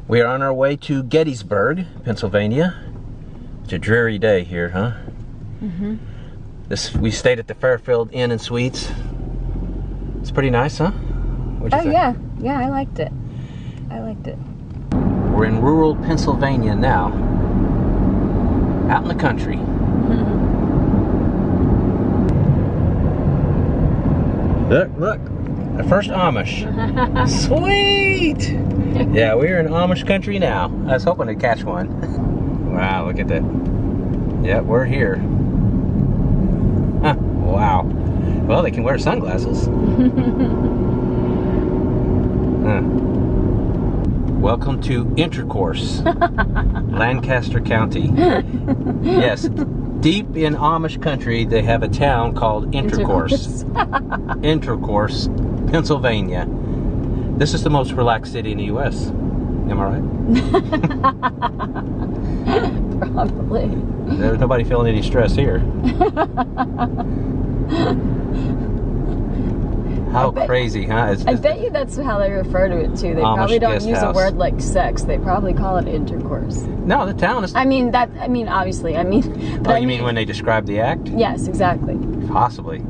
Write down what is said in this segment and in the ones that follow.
We are on our way to Gettysburg, Pennsylvania. It's a dreary day here, huh? Mm-hmm. We stayed at the Fairfield Inn and Suites. It's pretty nice, huh? What'd you think? Yeah, I liked it. I liked it. We're in rural Pennsylvania now, out in the country. Look, the first Amish. Sweet! Yeah, we're in Amish country now. I was hoping to catch one. Wow, look at that. Yeah, we're here. Huh, wow. Well, they can wear sunglasses. Welcome to Intercourse, Lancaster County. Yes, deep in Amish country, they have a town called Intercourse. Intercourse, Pennsylvania. This is the most relaxed city in the U.S. Am I right? Probably. There's nobody feeling any stress here. How crazy, huh? I bet you that's how they refer to it too. They probably don't use a word like sex. They probably call it intercourse. No, the town is. Obviously. Oh, you mean when they describe the act? Yes, exactly. Possibly. I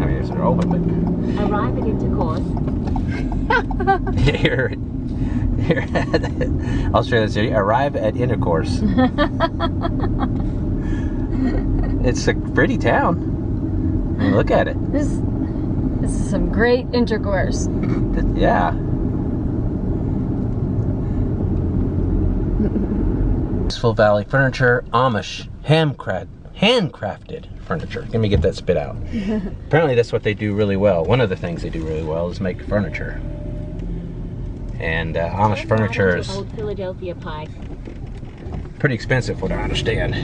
mean, they're open, but. Arrive at Intercourse. Here at Australia City. Arrive at Intercourse. It's a pretty town. Look at it. This is some great intercourse. Yeah. Peaceful Valley Furniture, Amish, handcrafted furniture. Let me get that spit out. Apparently that's what they do really well. One of the things they do really well is make furniture. And Amish furniture is Old Philadelphia pie. pretty expensive, what I understand.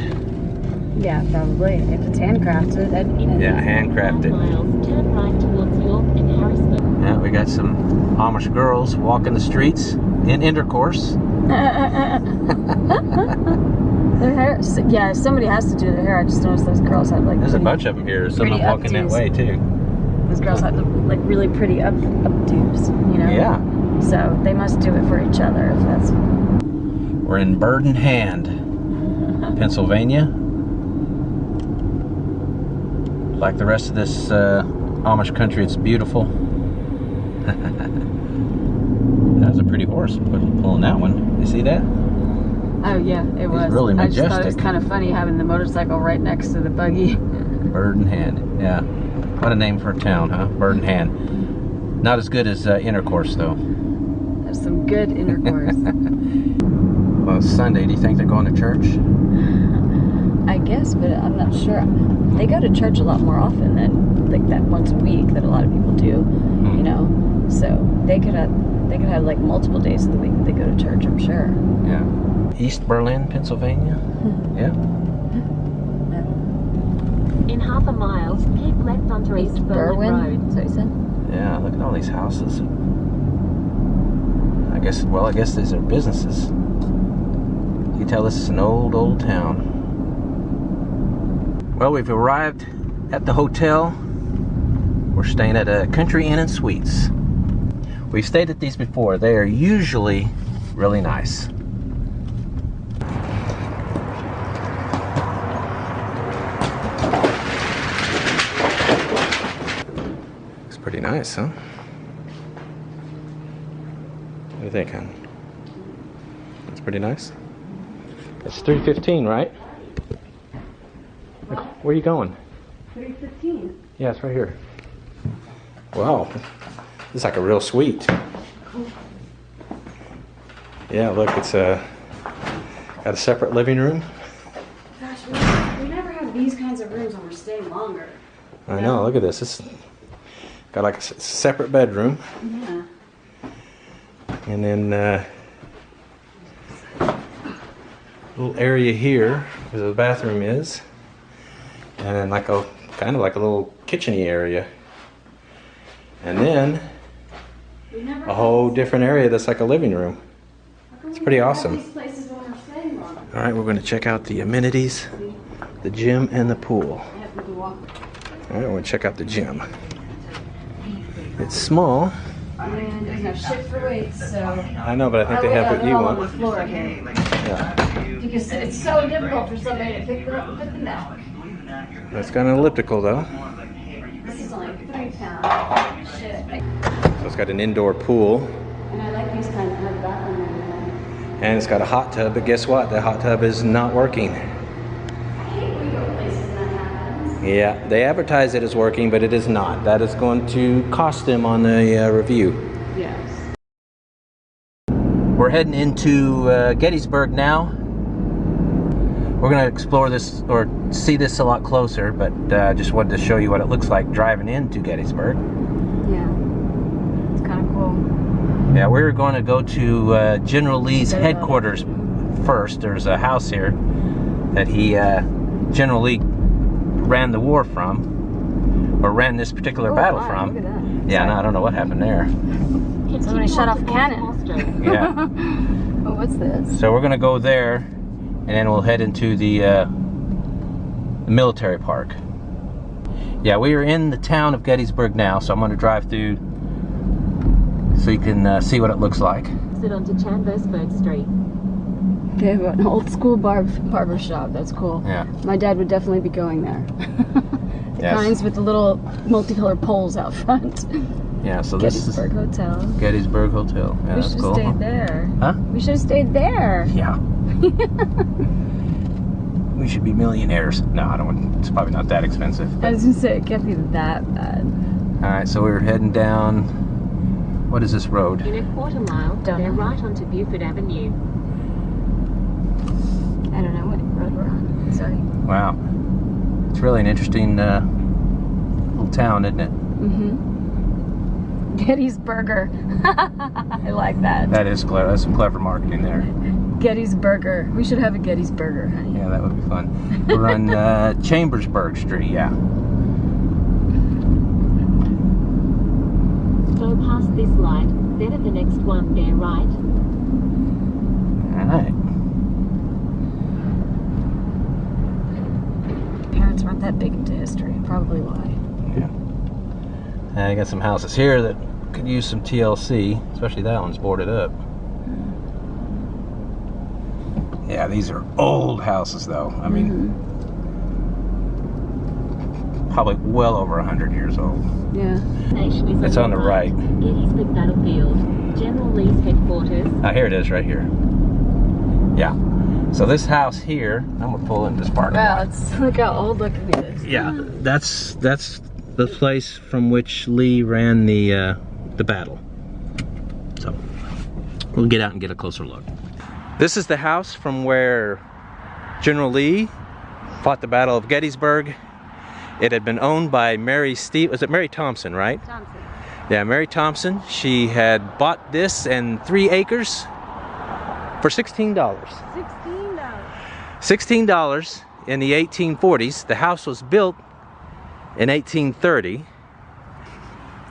Yeah, probably. If it's handcrafted, yeah, handcrafted. Miles, turn right towards York and Harrisburg. Yeah, we got some Amish girls walking the streets in Intercourse. Their hair, yeah, somebody has to do their hair. I just noticed those girls have like. There's a bunch of them here. Some of them walking that way too. Those girls have like really pretty updos, you know. Yeah. So they must do it for each other. If that's. We're in Bird in Hand, Pennsylvania. Like the rest of this Amish country, it's beautiful. That's a pretty horse pulling that one. You see that? Oh yeah, it was. It's really majestic. I just thought it was kind of funny having the motorcycle right next to the buggy. Bird in Hand, yeah. What a name for a town, huh? Bird in Hand. Not as good as Intercourse, though. There's some good intercourse. Well, it's Sunday. Do you think they're going to church? I guess, but I'm not sure. They go to church a lot more often than like that once a week that a lot of people do, you know. So they could have like multiple days of the week that they go to church. I'm sure. Yeah. East Berlin, Pennsylvania. Yeah. In half a mile, keep left onto East Berlin Road. Is that what you said? Yeah. Look at all these houses. I guess these are businesses. You can tell this is an old town. Well, we've arrived at the hotel. We're staying at a Country Inn and Suites. We've stayed at these before. They are usually really nice. It's pretty nice, huh? What do you think, hon? It's pretty nice. It's 3:15, right? Where are you going? 3:15. Yeah, it's right here. Wow. This is like a real suite. Yeah, look, it's got a separate living room. Gosh, we never have these kinds of rooms when we're staying longer. I know, look at this. It's got like a separate bedroom. Yeah. And then little area here where the bathroom is. And then like a kind of like a little kitchen-y area. And then a whole different area that's like a living room. It's pretty awesome. All right, we're going to check out the amenities, the gym, and the pool. All right, we're going to check out the gym. It's small, And there's no shit for weights, so. I know, but I think they have what you all on the want. floor here. Yeah. Because it's so difficult for somebody to pick them up and put them down. That's kind of elliptical though. This is only 3 pounds. Shit. So it's got an indoor pool. And I like these kinds of have a bathroom and everything. And it's got a hot tub, but guess what? The hot tub is not working. I hate when you go places and that happens. Yeah, they advertise it as working, but it is not. That is going to cost them on the review. Yes. We're heading into Gettysburg now. We're going to explore this or see this a lot closer, but just wanted to show you what it looks like driving into Gettysburg. Yeah. It's kind of cool. Yeah, we were going to go to General Lee's headquarters first. There's a house here that General Lee ran the war from, or ran this particular battle from. Look at that. Yeah, no, I don't know what happened there. Somebody shut off a cannon. Yeah. Oh, what's this? So we're going to go there, and then we'll head into the military park. Yeah, we are in the town of Gettysburg now, so I'm going to drive through so you can see what it looks like. Sit onto Chambersburg Street. They have an old school barber shop. That's cool. Yeah. My dad would definitely be going there. The Yes. kinds with the little multicolored poles out front. Yeah, so this is Gettysburg Hotel. Gettysburg Hotel. Yeah, We that's should have cool. stayed there. Huh? We should have stayed there. Yeah. We should be millionaires. No, I don't want, it's probably not that expensive. I was gonna say it can't be that bad. Alright, so we're heading down, what is this road? In a quarter mile, Don't they're know. right onto Buford Avenue. I don't know what road we're on. Sorry. Wow. It's really an interesting little town, isn't it? Mm-hmm. Gettysburger. I like that. That is clever. That's some clever marketing there. Gettysburger. We should have a Gettysburger, honey. Yeah, that would be fun. We're on Chambersburg Street, yeah. Go past this light, then at the next one, bear right. Alright. Parents weren't that big into history. Probably why. Yeah. I got some houses here that could use some TLC, especially that one's boarded up. Yeah, these are old houses though. I mean, probably well over 100 years old. Yeah. Station is It's on the right. Gettysburg Battlefield. General Lee's headquarters. Ah, here it is, right here. Yeah. So this house here, I'm gonna pull into this parking Wow, lot. it's look how old looking it is. Yeah, that's the place from which Lee ran the battle. So we'll get out and get a closer look. This is the house from where General Lee fought the Battle of Gettysburg. It had been owned by Mary Thompson, right? Thompson. Yeah, Mary Thompson. She had bought this and 3 acres for $16. $16 in the 1840s. The house was built in 1830.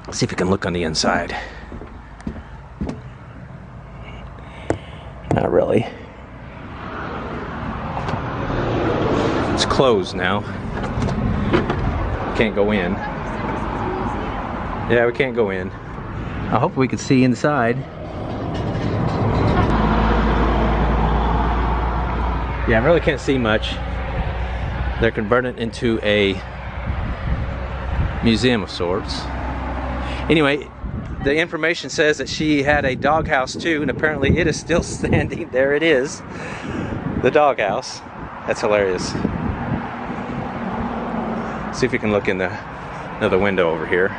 Let's see if we can look on the inside. Not really. It's closed now. Can't go in. Yeah, we can't go in. I hope we could see inside. Yeah, I really can't see much. They're converting it into a museum of sorts. Anyway, the information says that she had a doghouse too, and apparently it is still standing. There it is, the doghouse. That's hilarious. See if we can look in another window over here.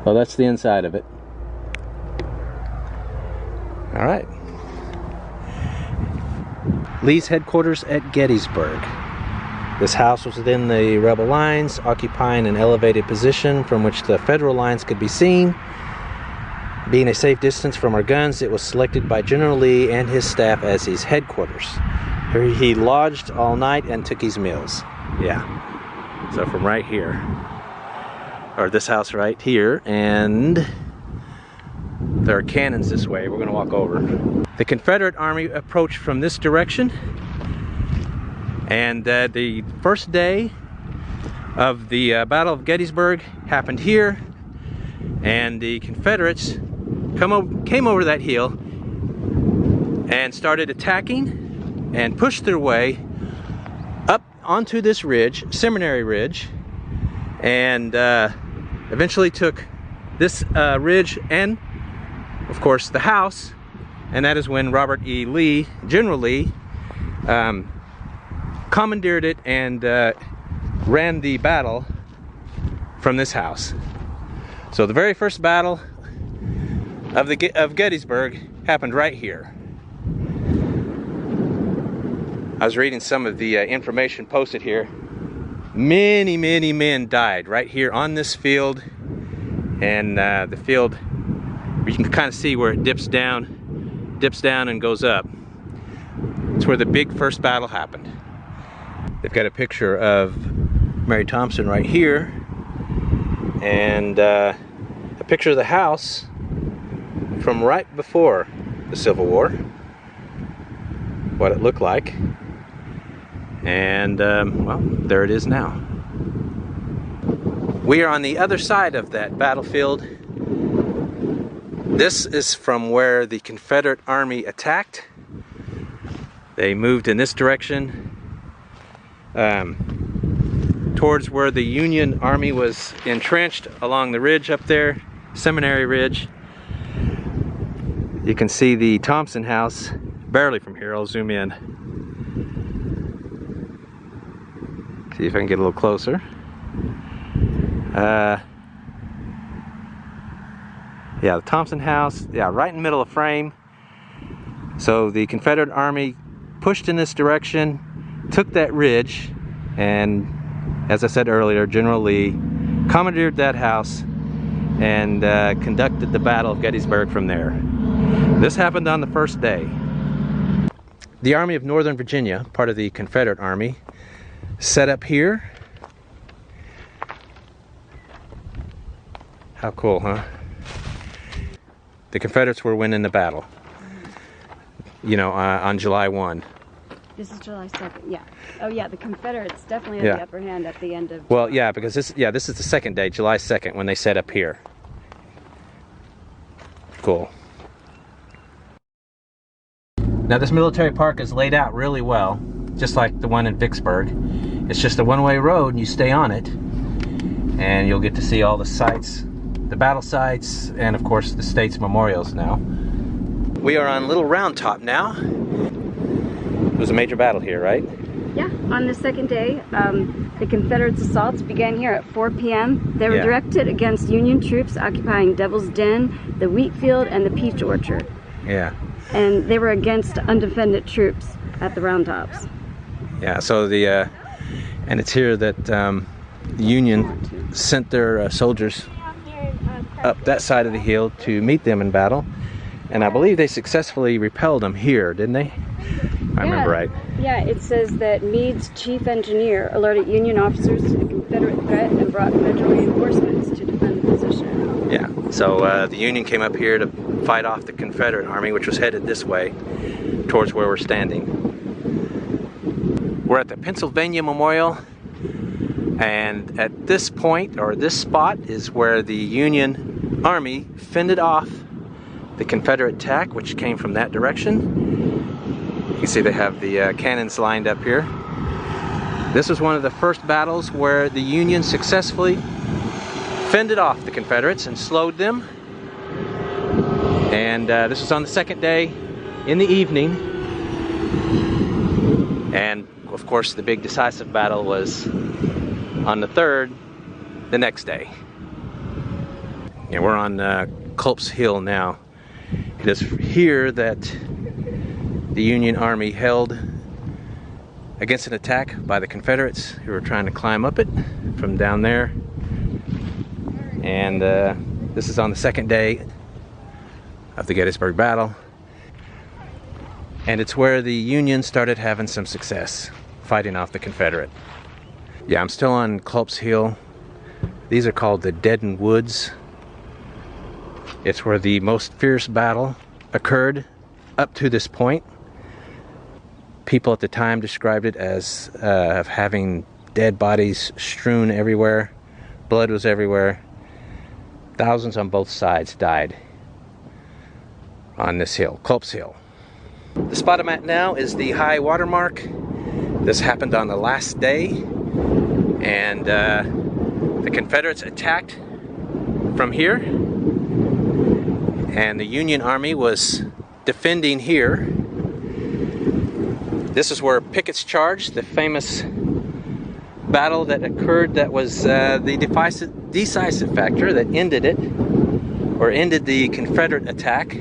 Well, that's the inside of it. All right. Lee's headquarters at Gettysburg. This house was within the rebel lines, occupying an elevated position from which the Federal lines could be seen. Being a safe distance from our guns, it was selected by General Lee and his staff as his headquarters. Here he lodged all night and took his meals. Yeah. So from right here, or this house right here, and there are cannons this way. We're going to walk over. The Confederate army approached from this direction, And the first day of the Battle of Gettysburg happened here, and the Confederates came over that hill and started attacking and pushed their way up onto this ridge, Seminary Ridge, and eventually took this ridge and, of course, the house. And that is when Robert E. Lee, General Lee, commandeered it and ran the battle from this house. So the very first battle of Gettysburg happened right here. I was reading some of the information posted here. Many men died right here on this field, and the field, you can kind of see where it dips down and goes up. It's where the big first battle happened. They've got a picture of Mary Thompson right here, and a picture of the house from right before the Civil War, what it looked like. And well, there it is now. We are on the other side of that battlefield. This is from where the Confederate Army attacked. They moved in this direction towards where the Union Army was entrenched along the ridge up there, Seminary Ridge. You can see the Thompson house barely from here. I'll zoom in. See if I can get a little closer. Yeah, the Thompson house, yeah, right in the middle of frame. So the Confederate Army pushed in this direction, took that ridge, and as I said earlier, General Lee commandeered that house and conducted the Battle of Gettysburg from there. This happened on the first day. The Army of Northern Virginia, part of the Confederate Army, set up here. How cool, huh? The Confederates were winning the battle, you know, on July 1. This is July 2nd, yeah. Oh yeah, the Confederates definitely had the upper hand at the end of Well, yeah, because this is the second day, July 2nd, when they set up here. Cool. Now this military park is laid out really well, just like the one in Vicksburg. It's just a one-way road, and you stay on it, and you'll get to see all the sites, the battle sites, and of course the state's memorials now. We are on Little Round Top now. It was a major battle here, right? Yeah, on the second day, the Confederates' assaults began here at 4 p.m. They were directed against Union troops occupying Devil's Den, the wheat field, and the peach orchard. Yeah. And they were against undefended troops at the Round Tops. Yeah, so and it's here that the Union sent their soldiers up that side of the hill to meet them in battle, and I believe they successfully repelled them here, didn't they? I remember right. Yeah, it says that Meade's chief engineer alerted Union officers to the Confederate threat and brought Federal reinforcements to defend the position. Yeah, so the Union came up here to fight off the Confederate Army, which was headed this way towards where we're standing. We're at the Pennsylvania Memorial, and at this point, or this spot, is where the Union Army fended off the Confederate attack, which came from that direction. You can see they have the cannons lined up here. This was one of the first battles where the Union successfully fended off the Confederates and slowed them. And this was on the second day in the evening. And of course the big decisive battle was on the third, the next day. Yeah, we're on Culp's Hill now. It is here that the Union Army held against an attack by the Confederates who were trying to climb up it from down there. And this is on the second day of the Gettysburg battle. And it's where the Union started having some success fighting off the Confederate. Yeah, I'm still on Culp's Hill. These are called the Deadened Woods. It's where the most fierce battle occurred up to this point. people at the time described it as of having dead bodies strewn everywhere. Blood was everywhere. Thousands on both sides died on this hill, Culp's Hill. The spot I'm at now is the high water mark. This happened on the last day, and the Confederates attacked from here, and the Union Army was defending here. This is where Pickett's charge, the famous battle that occurred, that was the decisive factor that ended it, or ended the Confederate attack.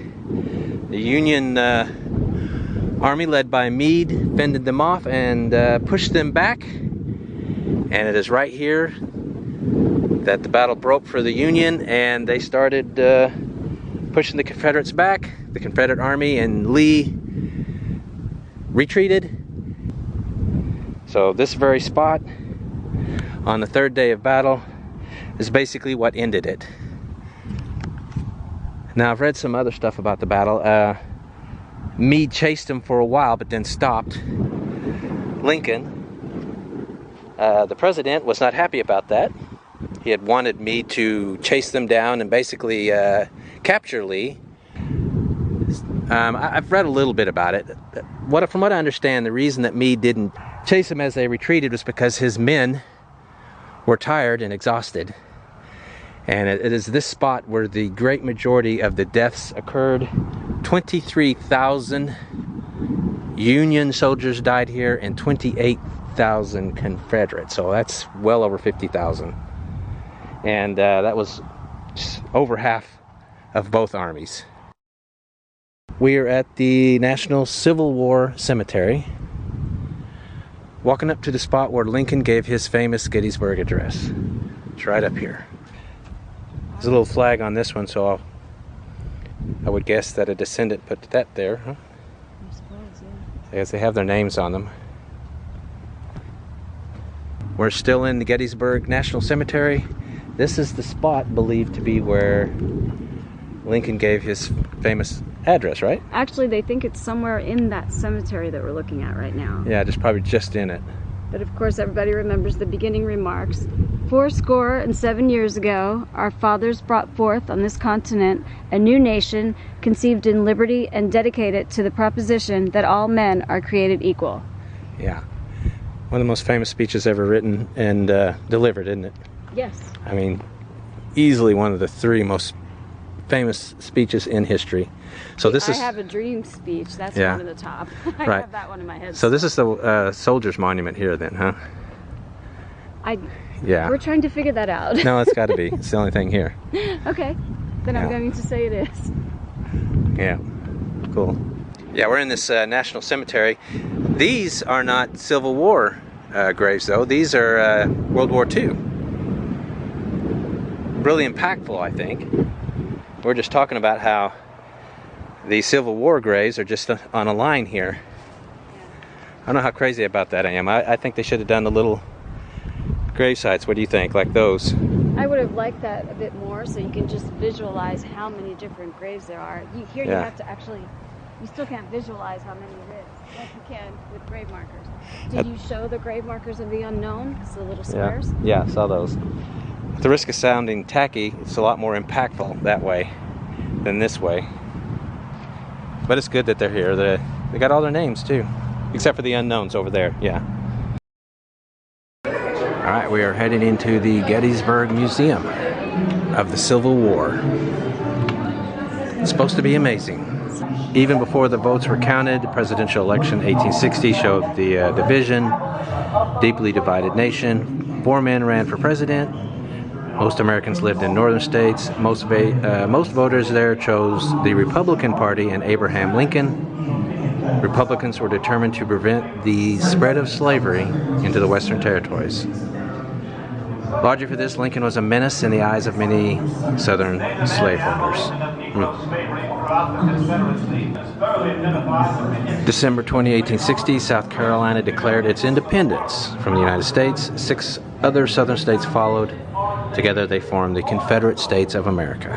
The Union Army, led by Meade, fended them off and pushed them back. And it is right here that the battle broke for the Union, and they started pushing the Confederates back. The Confederate Army and Lee retreated. So this very spot on the third day of battle is basically what ended it. Now, I've read some other stuff about the battle. Meade chased him for a while, but then stopped Lincoln. The president was not happy about that. He had wanted Meade to chase them down and basically capture Lee. I've read a little bit about it. From what I understand, the reason that Meade didn't chase him as they retreated was because his men were tired and exhausted. And it is this spot where the great majority of the deaths occurred. 23,000 Union soldiers died here and 28,000 Confederate. So that's well over 50,000. And that was over half of both armies. We are at the National Civil War Cemetery, walking up to the spot where Lincoln gave his famous Gettysburg Address. It's right up here. There's a little flag on this one, so I would guess that a descendant put that there, huh? I suppose, yeah. I guess they have their names on them. We're still in the Gettysburg National Cemetery. This is the spot believed to be where Lincoln gave his famous address, right? Actually, they think it's somewhere in that cemetery that we're looking at right now. Yeah, probably just in it. But of course, everybody remembers the beginning remarks. 407 years ago, our fathers brought forth on this continent a new nation, conceived in liberty and dedicated to the proposition that all men are created equal. Yeah. One of the most famous speeches ever written and delivered, isn't it? Yes. I mean, easily one of the three most famous speeches in history. So this I have a dream speech. That's yeah. one of the top. I Right. have that one in my head. So this is the Soldiers Monument here then, huh? Yeah. We're trying to figure that out. No, it's got to be. It's the only thing here. Okay. Then Yeah. I'm going to say it is. Yeah. Cool. Yeah, we're in this National Cemetery. These are not Civil War graves, though. These are World War II. Really impactful, I think. We're just talking about how the Civil War graves are just on a line here. I don't know how crazy about that I am. I think they should have done the little grave sites. What do you think? Like those? I would have liked that a bit more, so you can just visualize how many different graves there are. Here you Yeah. have to actually, you still can't visualize how many there is, like you can with grave markers. Did you show the grave markers of the unknown? It's the little squares? Yeah, I saw those. At the risk of sounding tacky, it's a lot more impactful that way than this way. But it's good that they're here. They got all their names too, except for the unknowns over there. Yeah. All right, we are heading into the Gettysburg Museum of the Civil War. It's supposed to be amazing. Even before the votes were counted, the presidential election 1860 showed the division, deeply divided nation. 4 men ran for president. Most Americans lived in northern states. Most voters there chose the Republican Party and Abraham Lincoln. Republicans were determined to prevent the spread of slavery into the Western territories. Largely for this, Lincoln was a menace in the eyes of many Southern slaveholders. December 20, 1860, South Carolina declared its independence from the United States. 6 other Southern states followed. Together they formed the Confederate States of America.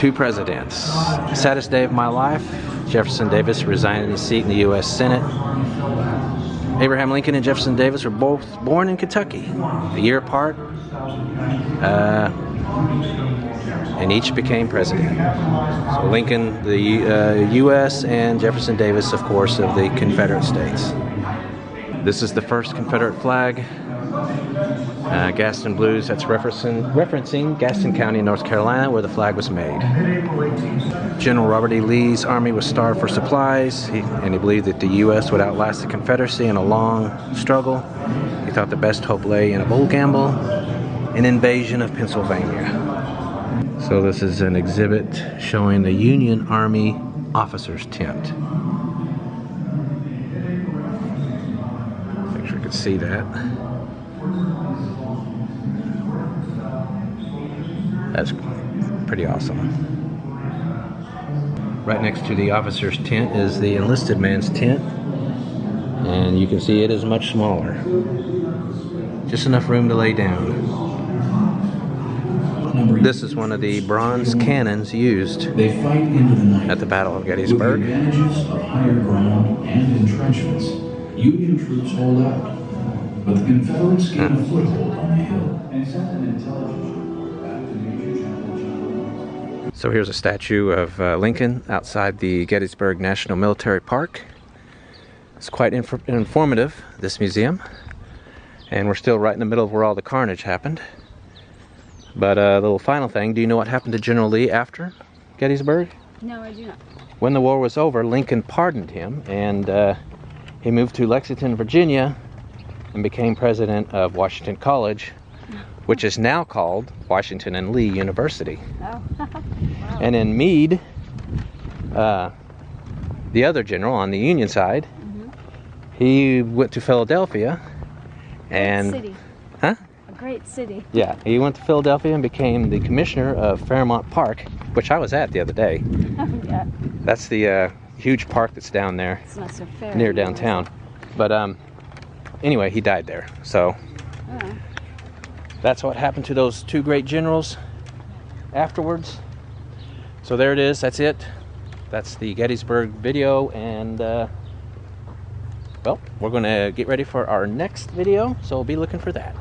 Two presidents. Saddest day of my life. Jefferson Davis resigning his seat in the U.S. Senate. Abraham Lincoln and Jefferson Davis were both born in Kentucky, a year apart, and each became president. So Lincoln, the U.S., and Jefferson Davis, of course, of the Confederate States. This is the first Confederate flag. Gaston Blues, that's referencing Gaston County, North Carolina, where the flag was made. General Robert E. Lee's army was starved for supplies, and he believed that the U.S. would outlast the Confederacy in a long struggle. He thought the best hope lay in a bold gamble, an invasion of Pennsylvania. So this is an exhibit showing the Union Army officers' tent. Make sure you can see that. That's pretty awesome. Right next to the officer's tent is the enlisted man's tent, and you can see it is much smaller. Just enough room to lay down. This is one of the bronze cannons used at the Battle of Gettysburg. With the advantages of higher ground and entrenchments, Union troops hold out, but the Confederates gain a foothold on the hill. So here's a statue of Lincoln outside the Gettysburg National Military Park. It's quite informative, this museum. And we're still right in the middle of where all the carnage happened. But a little final thing, do you know what happened to General Lee after Gettysburg? No, I do not. When the war was over, Lincoln pardoned him, and he moved to Lexington, Virginia, and became president of Washington College, which is now called Washington and Lee University. Oh. Wow. And in Meade, the other general on the Union side, he went to Philadelphia and... Great city. Huh? A great city. Yeah, he went to Philadelphia and became the commissioner of Fairmount Park, which I was at the other day. Yeah. That's the huge park that's down there. It's not so fair. Near downtown. But anyway, he died there. So that's what happened to those two great generals afterwards. So there it is. That's it. That's the Gettysburg video, and well, we're going to get ready for our next video, so be looking for that.